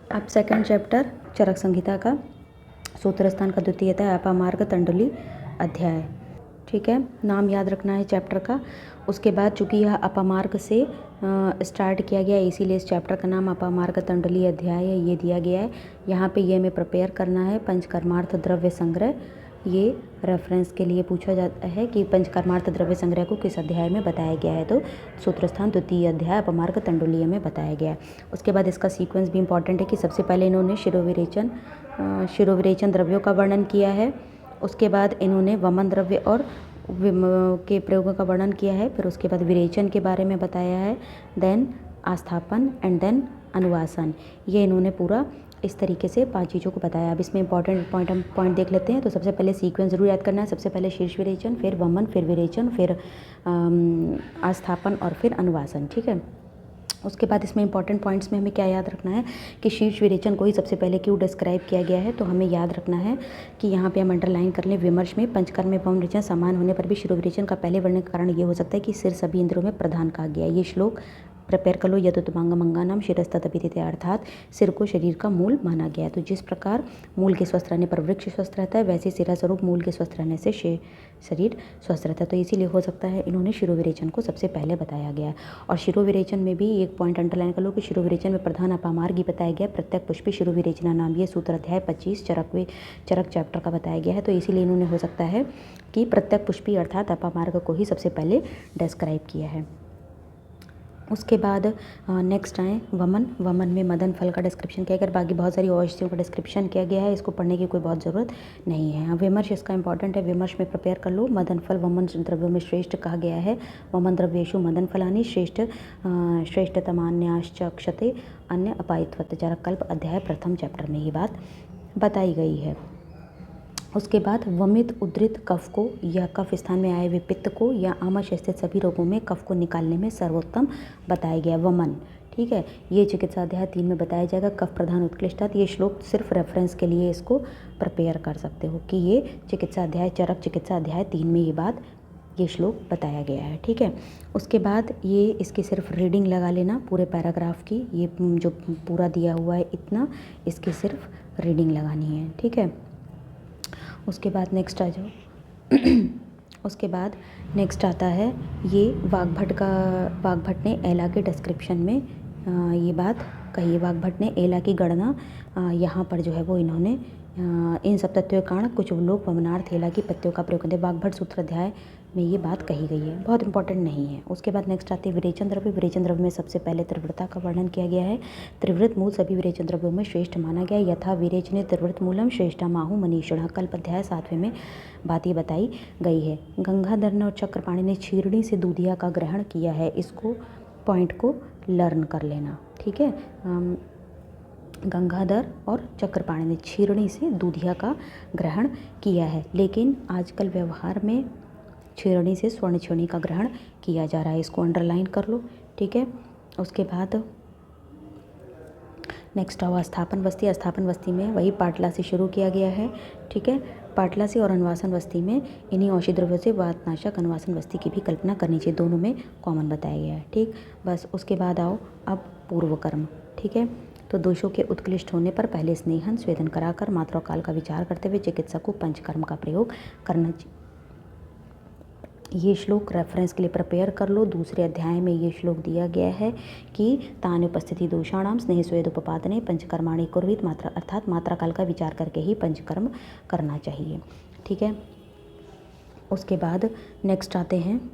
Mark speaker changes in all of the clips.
Speaker 1: अब second chapter चरक संहिता का सूत्र स्थान का द्वितीय अध्याय अपामार्ग तंडुली अध्याय। ठीक है, नाम याद रखना है चैप्टर का। उसके बाद चूँकि यह अपामार्ग से स्टार्ट किया गया है, इसीलिए इस चैप्टर का नाम अपामार्ग तंडुली अध्याय है, ये दिया गया है। यहाँ पे ये हमें प्रिपेयर करना है पंचकर्मार्थ द्रव्य संग्रह। ये रेफरेंस के लिए पूछा जाता है कि पंचकर्मार्थ द्रव्य संग्रह को किस अध्याय में बताया गया है, तो सूत्रस्थान द्वितीय अध्याय अपमार्ग तंडुलीय में बताया गया है। उसके बाद इसका सीक्वेंस भी इंपॉर्टेंट है कि सबसे पहले इन्होंने शिरोविरेचन द्रव्यों का वर्णन किया है। उसके बाद इन्होंने वमन द्रव्य और के प्रयोगों का वर्णन किया है। फिर उसके बाद विरेचन के बारे में बताया है, देन आस्थापन एंड देन अनुवासन। ये इन्होंने पूरा इस तरीके से 5 चीज़ों को बताया। अब इसमें इंपॉर्टेंट पॉइंट देख लेते हैं। तो सबसे पहले सीक्वेंस जरूर याद करना है। सबसे पहले शीर्ष विरेचन, फिर वमन, फिर विरेचन, फिर आस्थापन और फिर अनुवासन। ठीक है, उसके बाद इसमें इंपॉर्टेंट पॉइंट्स में हमें क्या याद रखना है कि शीर्ष विरेचन को ही सबसे पहले क्यों डिस्क्राइब किया गया है। तो हमें याद रखना है कि यहाँ पे हम अंडरलाइन कर लें, विमर्श में पंचकर्म में वम विरेचन समान होने पर भी शिरोविरेचन का पहले वर्णन का कारण ये हो सकता है कि सिर सभी इंद्रियों में प्रधान कहा गया है। ये श्लोक प्रिपेयर कर लो। यदुतमांगमंगानाम शिरस्तदपिते अर्थात सिर को शरीर का मूल माना गया है। तो जिस प्रकार मूल के स्वस्थ रहने पर वृक्ष स्वस्थ रहता है, वैसे सिरा स्वरूप मूल के स्वस्थ रहने से शरीर स्वस्थ रहता है। तो इसीलिए हो सकता है इन्होंने शिरोविरेचन को सबसे पहले बताया गया है। और शिरोविरेचन में भी एक पॉइंट अंडरलाइन कर लो कि शिरोविरेचन में प्रधान अपामार्ग ही बताया गया, प्रत्येक पुष्पी शिरोविरेचना नाम। ये सूत्र अध्याय 25 चरक चैप्टर का बताया गया है। तो इसीलिए इन्होंने हो सकता है कि प्रत्येक पुष्पी अर्थात अपामार्ग को ही सबसे पहले डिस्क्राइब किया है। उसके बाद नेक्स्ट आए वमन में मदन फल का डिस्क्रिप्शन किया गया। बाकी बहुत सारी औषधियों का डिस्क्रिप्शन किया गया है, इसको पढ़ने की कोई बहुत ज़रूरत नहीं है। विमर्श इसका इंपॉर्टेंट है, विमर्श में प्रिपेयर कर लो। मदन फल वमन द्रव्यों में श्रेष्ठ कहा गया है। वमन द्रव्येषु मदन फलानि श्रेष्ठतमान्याश्चक्षते अन्य अपायित्वत्। चरक कल्प अध्याय प्रथम चैप्टर में ये बात बताई गई है। उसके बाद वमित उद्धृत कफ को या कफ स्थान में आए हुए पित्त को या आमाशय से स्थित सभी रोगों में कफ को निकालने में सर्वोत्तम बताया गया वमन। ठीक है, ये चिकित्सा अध्याय 3 में बताया जाएगा। कफ प्रधान उत्कृष्टता, ये श्लोक सिर्फ रेफरेंस के लिए इसको प्रिपेयर कर सकते हो कि ये चिकित्सा अध्याय चरक चिकित्सा अध्याय 3 में ये श्लोक बताया गया है। ठीक है, उसके बाद ये इसकी सिर्फ रीडिंग लगा लेना पूरे पैराग्राफ की। ये जो पूरा दिया हुआ है इतना, इसकी सिर्फ रीडिंग लगानी है। ठीक है, उसके बाद नेक्स्ट आ जाओ। उसके बाद नेक्स्ट आता है ये वाग्भट ने एला के डिस्क्रिप्शन में ये बात कही है। वाग्भट ने एला की गणना यहाँ पर जो है वो इन्होंने इन सब तत्वों के कारण कुछ लोग वमनार्थ एला की पत्तियों का प्रयोग करते हैं। वाग्भट सूत्र अध्याय में ये बात कही गई है, बहुत इंपॉर्टेंट नहीं है। उसके बाद नेक्स्ट आते हैं विरेचन द्रव्य। विरेचन द्रव्य में सबसे पहले तीव्रता का वर्णन किया गया है। त्रिवृत मूल सभी विरेचन द्रव्यों में श्रेष्ठ माना गया है। यथा विरेचने त्रिवृत मूलम श्रेष्ठा माहु मनीषिणः। कल्प अध्याय 7वें में बात ये बताई गई है। गंगाधर और चक्रपाणि ने छीरणी से दूधिया का ग्रहण किया है। इसको पॉइंट को लर्न कर लेना। ठीक है, गंगाधर और चक्रपाणि ने छीरणी से दूधिया का ग्रहण किया है, लेकिन आजकल व्यवहार में छीरणी से स्वर्ण छीरणी का ग्रहण किया जा रहा है। इसको अंडरलाइन कर लो। ठीक है, उसके बाद नेक्स्ट आओ स्थापन वस्ती। स्थापन वस्ती में वही पाटला से शुरू किया गया है। ठीक है, पाटला से और अनुवासन वस्ती में इन्हीं औषधि द्रव्यों से वातनाशक अनुवासन वस्ती की भी कल्पना करनी चाहिए, दोनों में कॉमन बताया गया है। ठीक, बस उसके बाद आओ अब पूर्व कर्म। ठीक है, तो दोषों के उत्कृष्ट होने पर पहले स्नेहन स्वेदन कराकर मात्रा काल का विचार करते हुए चिकित्सक को पंचकर्म का प्रयोग करना चाहिए। ये श्लोक रेफरेंस के लिए प्रिपेयर कर लो। दूसरे अध्याय में ये श्लोक दिया गया है कि तानुपस्थिति दोषाणाम स्नेह स्वेद उपपादने पंचकर्माणि कुर्वीत मात्रा अर्थात मात्रा काल का विचार करके ही पंचकर्म करना चाहिए। ठीक है, उसके बाद नेक्स्ट आते हैं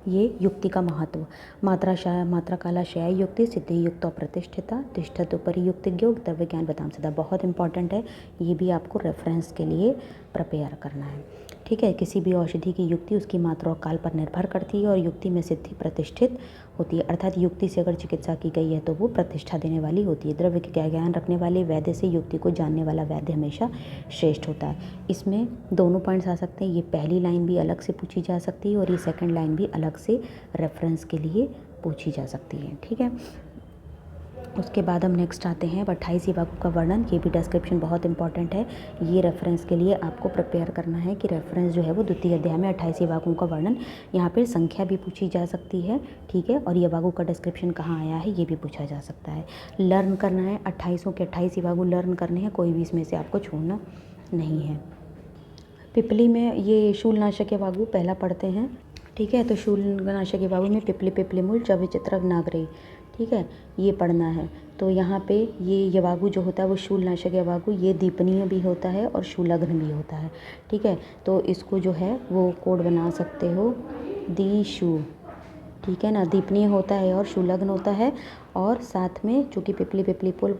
Speaker 1: ये युक्ति का महत्व। मात्रा काला शय युक्ति सिद्धि युक्त प्रतिष्ठिता तिष्ठत उपरि युक्तिज्ञो द्रव्य ज्ञान बताम सदा। बहुत इंपॉर्टेंट है, ये भी आपको रेफरेंस के लिए प्रिपेयर करना है। ठीक है, किसी भी औषधि की युक्ति उसकी मात्रा और काल पर निर्भर करती है और युक्ति में सिद्धि प्रतिष्ठित होती है। अर्थात युक्ति से अगर चिकित्सा की गई है तो वो प्रतिष्ठा देने वाली होती है। द्रव्य का ज्ञान रखने वाले वैद्य से युक्ति को जानने वाला वैद्य हमेशा श्रेष्ठ होता है। इसमें दोनों पॉइंट्स आ सकते हैं। ये पहली लाइन भी अलग से पूछी जा सकती है और ये सेकंड लाइन भी अलग से रेफरेंस के लिए पूछी जा सकती है। ठीक है, उसके बाद हम नेक्स्ट आते हैं 28 वाक्यों का वर्णन। ये भी डिस्क्रिप्शन बहुत इंपॉर्टेंट है, ये रेफरेंस के लिए आपको प्रिपेयर करना है कि रेफरेंस जो है वो द्वितीय अध्याय में 28 वाक्यों का वर्णन, यहाँ पे संख्या भी पूछी जा सकती है, ठीक है, और ये वाक्यों का डिस्क्रिप्शन कहाँ आया है ये भी पूछा जा सकता है। लर्न करना है, 28 के 28 वाक्य लर्न करने हैं, कोई भी इसमें से आपको छोड़ना नहीं है। पिपली में ये शूलनाशक के वाक्य पहला पढ़ते हैं, ठीक है। तो शूलनाशक के वाक्य में पिपली पिपली मूल चविचित्रक नागरी, ठीक है, ये पढ़ना है। तो यहाँ पे ये यवागु जो होता है वो शूलनाशक यवागु, ये दीपनीय भी होता है और शूलग्न भी होता है, ठीक है। तो इसको जो है वो कोड बना सकते हो दीशु, ठीक है ना, दीपनीय होता है और शूलग्न होता है, और साथ में चूँकि पिपली पिपली पुल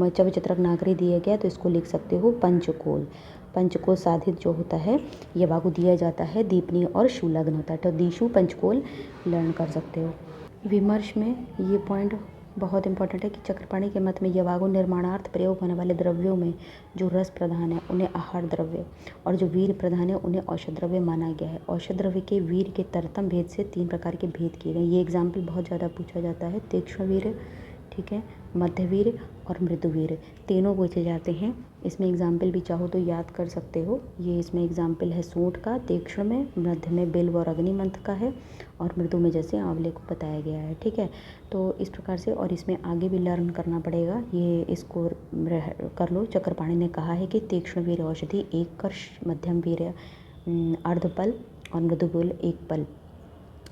Speaker 1: चविचित्रक नागरी दिया गया तो इसको लिख सकते हो पंचकोल। पंचकोल साधित जो होता है ये वागु दिया जाता है, दीपनीय और शूलग्न होता है, तो दीशु पंचकोल लर्न कर सकते हो। विमर्श में ये पॉइंट बहुत इंपॉर्टेंट है कि चक्रपाणी के मत में यवागु निर्माणार्थ प्रयोग होने वाले द्रव्यों में जो रस प्रधान है उन्हें आहार द्रव्य और जो वीर प्रधान है उन्हें औषध द्रव्य माना गया है। औषध द्रव्य के वीर के तरतम भेद से 3 प्रकार के भेद किए गए। ये एग्जाम्पल बहुत ज़्यादा पूछा जाता है, तीक्ष्ण वीर, ठीक है, मध्यवीर और मृदुवीर, तीनों पूछे जाते हैं। इसमें एग्जाम्पल भी चाहो तो याद कर सकते हो। ये इसमें एग्जाम्पल है सूंठ का, तीक्ष्ण में, मध्य में बिल्व और अग्निमंथ का है, और मृदु में जैसे आंवले को बताया गया है, ठीक है। तो इस प्रकार से, और इसमें आगे भी लर्न करना पड़ेगा, ये इसको कर लो। चक्रपाणी ने कहा है कि तीक्ष्ण वीर औषधि 1 कर्ष, मध्यम वीर अर्धपल और मृदुवीर 1 पल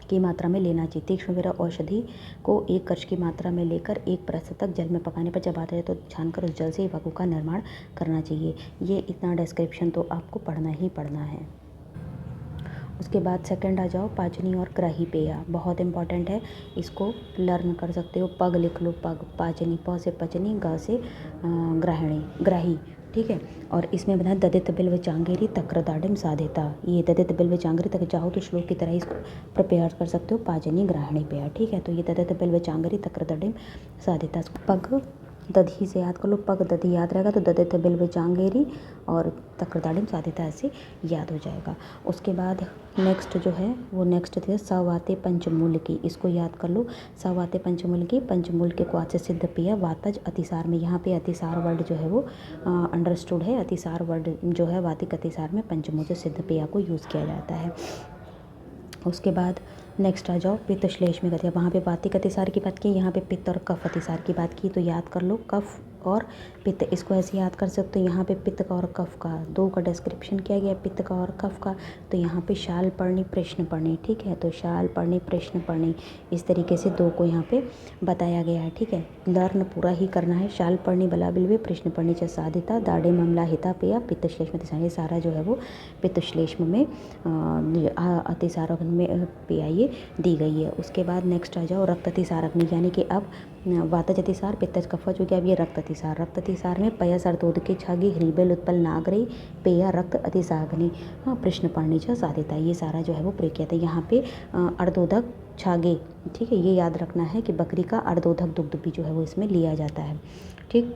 Speaker 1: की मात्रा में लेना चाहिए। तीक्ष्ण वीर औषधि को 1 कर्ष की मात्रा में लेकर 1 परस्त तक जल में पकाने पर जब आता है तो छानकर उस जल से वागु का निर्माण करना चाहिए। ये इतना डिस्क्रिप्शन तो आपको पढ़ना ही पढ़ना है। उसके बाद सेकंड आ जाओ, पाचनी और ग्राही पेया, बहुत इंपॉर्टेंट है, इसको लर्न कर सकते हो। पग लिख लो, पग, पाचनी, प से पचनी, ग से ग्राहिणी, ग्राही, ठीक है। और इसमें बना ददित बिल्व चांगेरी तक्रदाडिम साधिता, ये ददित बिल्व चांगेरी तक चाहो तो श्लोक की तरह इसको प्रिपेयर कर सकते हो, पाचनी ग्राहिणी पेया, ठीक है। तो ये ददित बिल्व चांगेरी तक्रदाडिम साधिता, पग दधी से याद कर लो, पग दधी याद रहेगा तो ददित बिल्व चांगेरी और तक्रदाडिम साधिता ऐसे याद हो जाएगा। उसके बाद नेक्स्ट जो है वो नेक्स्ट थे सवाते पंचमूल की, इसको याद कर लो। सवाते पंचमूल की, पंचमूल के क्वाद से सिद्ध पेय वातज अतिसार में, यहाँ पे अतिसार वर्ड जो है वो अंडरस्टूड है। अतिसार वर्ड जो है वातिक अतिसार में पंचमूल से सिद्ध पेय को यूज़ किया जाता है। उसके बाद नेक्स्ट आ जाओ पित्त श्लेष में कहते हैं, वहाँ पे वातिक अतिसार की बात की, यहाँ पे पित्त और कफ अतिसार की बात की, तो याद कर लो कफ और पित्त, इसको ऐसे याद कर सकते हो। यहाँ पे पित्त का और कफ का 2 का डिस्क्रिप्शन किया गया, पित्त का और कफ का, तो यहाँ पे शाल पढ़नी प्रश्न पढ़नी, ठीक है। तो शाल पढ़नी प्रश्न पढ़नी, इस तरीके से 2 को यहाँ पे बताया गया है, ठीक है। लर्न पूरा ही करना है। शाल पढ़नी बला बिल्वे, प्रश्न पढ़नी च साधिता, दाढ़े ममला हिता पेया, पित्त श्लेष्म अतिसार, ये सारा जो है वो पित्त श्लेष्म में अतिसार में पेया ये दी गई है। उसके बाद नेक्स्ट आ जाओ रक्त अतिसार अग्नि, यानी कि अब वातज अतिसार, पित्तज कफज हो गया, अब ये रक्त अतिसार। रक्त अतिसार में पया सरदोद के छागी हृबेल उत्पल नागरी पेया रक्त अतिसाग्नि, हाँ, प्रश्न पढ़नी च साधिता, ये सारा जो है वो प्रक्रिया था। यहाँ पे अर्धोदक छागे, ठीक है, ये याद रखना है कि बकरी का अर्धोदक दुग्ध भी जो है वो इसमें लिया जाता है, ठीक।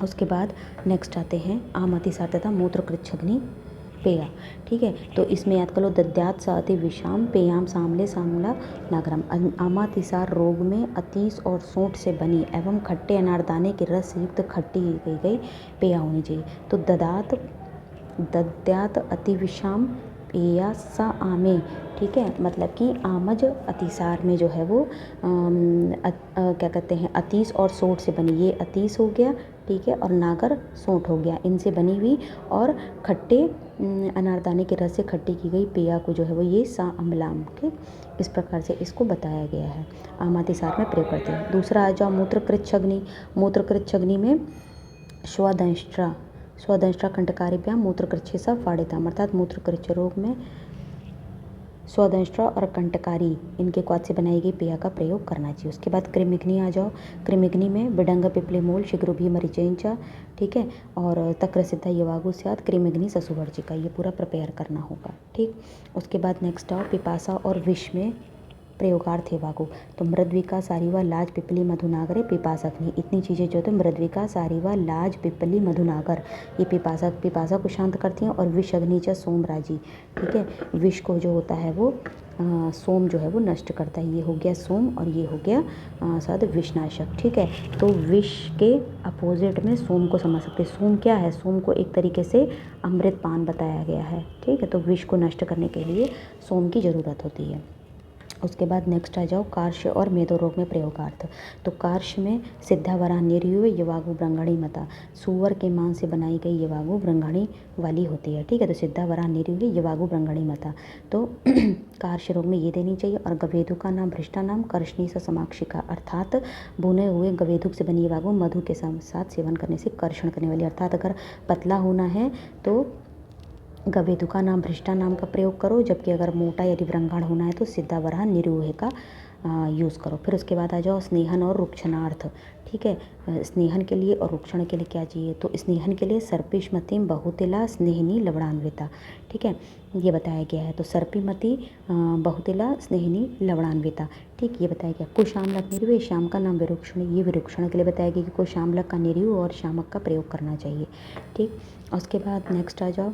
Speaker 1: उसके बाद नेक्स्ट आते हैं आम अतिसार तथा मूत्र कृच्छग्नि पेया, ठीक है। तो इसमें याद कर लो दद्यात साति विषाम पेयाम सामले सामला नागरम, आमातिसार रोग में अतीस और सोंठ से बनी एवं खट्टे अनारदाने के रस से युक्त खट्टी की गई पेया होनी चाहिए। तो दद्यात अतिविषाम पेया सा आमे, ठीक है, मतलब कि आमज अतिसार में जो है वो क्या कहते हैं अतीस और सोंठ से बनी, ये अतीस हो गया, ठीक है, और नागर सोंठ हो गया, इनसे बनी हुई और खट्टे अनारदाने के रस से खट्टी की गई पेया को जो है वो ये सा अम्लाम, ठीक, इस प्रकार से इसको बताया गया है। आमातिसार में प्रयोग करते हैं। दूसरा आ जाओ मूत्रकृच्छग्नि, मूत्रकृच्छग्नि में स्वदंष्ट्रा कंटकारिभ्याम मूत्रकृच्छे सा फाड़िताम, अर्थात मूत्रकृच्छ रोग में स्वदंष्ट्रा और कंटकारी इनके क्वाद से बनाई गई पेया का प्रयोग करना चाहिए। उसके बाद कृमिग्नि आ जाओ, कृमिग्नि में बिडंग पिपले मूल शिग्रुभी मरीचेंचा, ठीक है, और तक्र सिद्धा यवागु स्यात् कृमिग्नि ससुवर्जिका, ये पूरा प्रिपेयर करना होगा, ठीक। उसके बाद नेक्स्ट आओ पिपासा और विष में प्रयोगार्थ यवागु, तो मृद्विका सारीवा लाज पिपली मधुनागर पिपासग्नि, इतनी चीज़ें जो तो मृद्विका सारीवा लाज पिपली मधुनागर, ये पिपासा को शांत करती हैं, और विष अग्नि च सोमराजी, ठीक है, विष को जो होता है वो सोम जो है वो नष्ट करता है। ये हो गया सोम और ये हो गया सद विषनाशक। ठीक है, तो विष के अपोजिट में सोम को समझ सकते हैं। सोम क्या है? सोम को एक तरीके से अमृत पान बताया गया है। ठीक है, तो विष को नष्ट करने के लिए सोम की ज़रूरत होती है। उसके बाद नेक्स्ट आ जाओ कार्श्य और मेदो रोग में प्रयोगार्थ। तो कार्श्य में सिद्धा वराह निर्युव यवागु ब्रंगणी मता, सुअर के मांस से बनाई गई यवागु ब्रंगणी वाली होती है। ठीक है, तो सिद्धा वराह निर्युव यवागु ब्रंगणी मता, तो कार्श्य रोग में ये देनी चाहिए। और गवेदु का नाम भ्रष्टा नाम कर्षणी सा समाक्षिका, अर्थात भुने हुए गवेदुक से बनी यवागु मधु के साथ सेवन करने से कर्षण करने वाली। अर्थात अगर पतला होना है तो गवेदु का नाम भ्रष्टा नाम का प्रयोग करो, जबकि अगर मोटा यदि व्रंगाण होना है तो सिद्धा वराह निरूह का यूज़ करो। फिर उसके बाद आ जाओ स्नेहन और रुक्षणार्थ। ठीक है, स्नेहन के लिए और रुक्षण के लिए क्या चाहिए? तो स्नेहन के लिए सर्पिष्मतिम बहुतिला स्नेहिनी लवणान्विता। ठीक है, ये बताया गया है। तो सर्पिमति बहुतिला स्नेहिनी लवणान्विता। ठीक, ये बताया गया। कुशामलक निर्वय, श्याम का नाम विरुक्षण, ये विरुक्षण के लिए बताया गया कि कुशामलक का निर्यु और शामक का प्रयोग करना चाहिए। ठीक, उसके बाद नेक्स्ट आ जाओ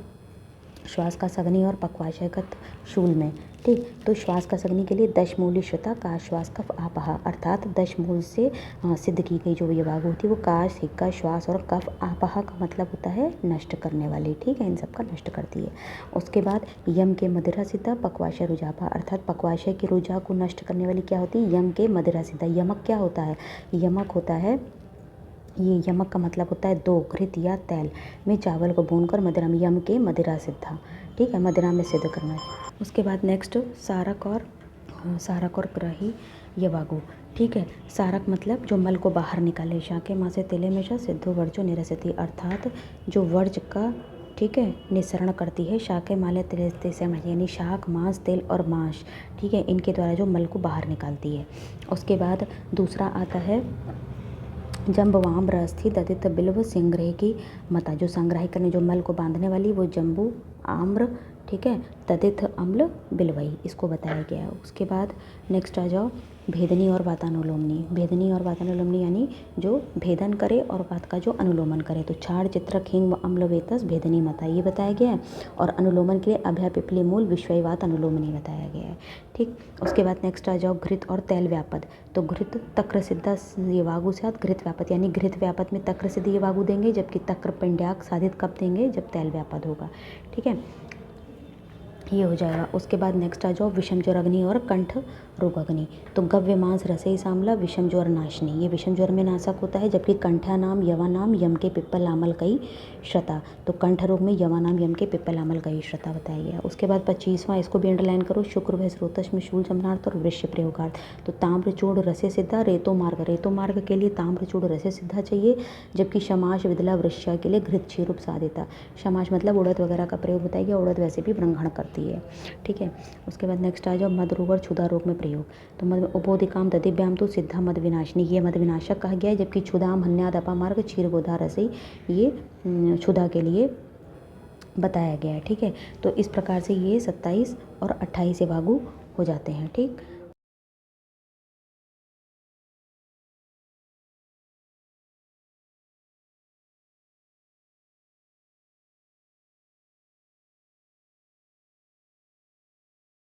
Speaker 1: श्वास का सगनी और पक्वाशयगत शूल में। ठीक, तो श्वास का सगनी के लिए दशमूली श्रुता का श्वास कफ आपहा, अर्थात दशमूल से सिद्ध की गई जो यवागु होती है वो काश, हिक्का, श्वास और कफ आपहा का मतलब होता है नष्ट करने वाली। ठीक है, इन सब का नष्ट करती है। उसके बाद यम के मदिरा सिद्धा पक्वाशय रुजापा, अर्थात पक्वाशय की रुजा को नष्ट करने वाली क्या होती है? यम के मदिरा सिद्धा। यमक क्या होता है? यमक होता है, ये यमक का मतलब होता है दो घृत या तेल में चावल को भूनकर मदिरा में, यम के मदिरा सिद्धा। ठीक है, मदिरा में सिद्ध करना है। उसके बाद नेक्स्ट सारक और ग्रही यवागु। ठीक है, सारक मतलब जो मल को बाहर निकाले, शाके माँ से तेले में सिद्धो वर्जो निरसती, अर्थात जो वर्ज का ठीक है निस्सरण करती है। शाके माले तेले से यानी शाक, मांस, तेल और मांस, ठीक है, इनके द्वारा जो मल को बाहर निकालती है। उसके बाद दूसरा आता है जम्बवाम रस्थि ददित बिल्व संग्रह की मता, जो संग्रह करने जो मल को बांधने वाली वो जम्बू आम्र, ठीक है, तदित अम्ल बिलवई, इसको बताया गया है। उसके बाद नेक्स्ट आ जाओ भेदनी और वातानुलोमनी। भेदनी और वातानुलोमनी यानी जो भेदन करे और वात का जो अनुलोमन करे। तो छाड़, चित्रक, हिंग व अम्लवेतस भेदनी मता, ये बताया गया है। और अनुलोमन के लिए अभय पिपली मूल विश्ववात अनुलोमनी बताया गया है। ठीक, उसके बाद नेक्स्ट आ जाओ घृत और तैल व्यापद। तो घृत तक्र सिद्धा यवागु से घृत व्यापद, यानी घृत व्यापद में तक्र सिद्ध यवागु देंगे, जबकि तक्र पिंड्याक साधित कब देंगे? जब तैल व्यापद होगा। ठीक है, ये हो जाएगा। उसके बाद नेक्स्ट आ जाओ विषम ज्वर अग्नि और कंठ रोग अग्नि। तो गव्य मांस रसई सामला विषम ज्वर नाशनी, ये विषम ज्वर में नाशक होता है, जबकि कंठा नाम यवा नाम यम के पिप्पल लामल कई श्रता। तो कंठ रोग में यवा नाम यम के पिप्पल लामल कई श्रता बताया गया। उसके बाद 25वां, इसको भी अंडरलाइन करो, शुक्र व स्रोतश में शूल जमनार्थ और वृश्य प्रयोगार्थ। तो ताम्रचूड़ रसे सिद्धा रेतो मार्ग के लिए ताम्रचूड़ रसे सिद्धा चाहिए, जबकि शमाश विदला वृश्य के लिए घृत क्षीरूप साधिता। शमाश मतलब उड़द वगैरह का प्रयोग बताया गया, उड़द वैसे भी व्रंघण करती है। ठीक है, उसके बाद नेक्स्ट आ जाओ मद रोग और क्षुधा रोग में प्रयोग। तो मद उपोदिकाम ददिव्याम तो सिद्धा मद विनाशनी, ये मद विनाशक कहा गया है, जबकि क्षुधाम हन्याद अपामार्ग क्षीरगोधा रसई ये क्षुधा के लिए बताया गया है। ठीक है, तो इस प्रकार से ये 27 और 28 यवागु हो जाते हैं। ठीक।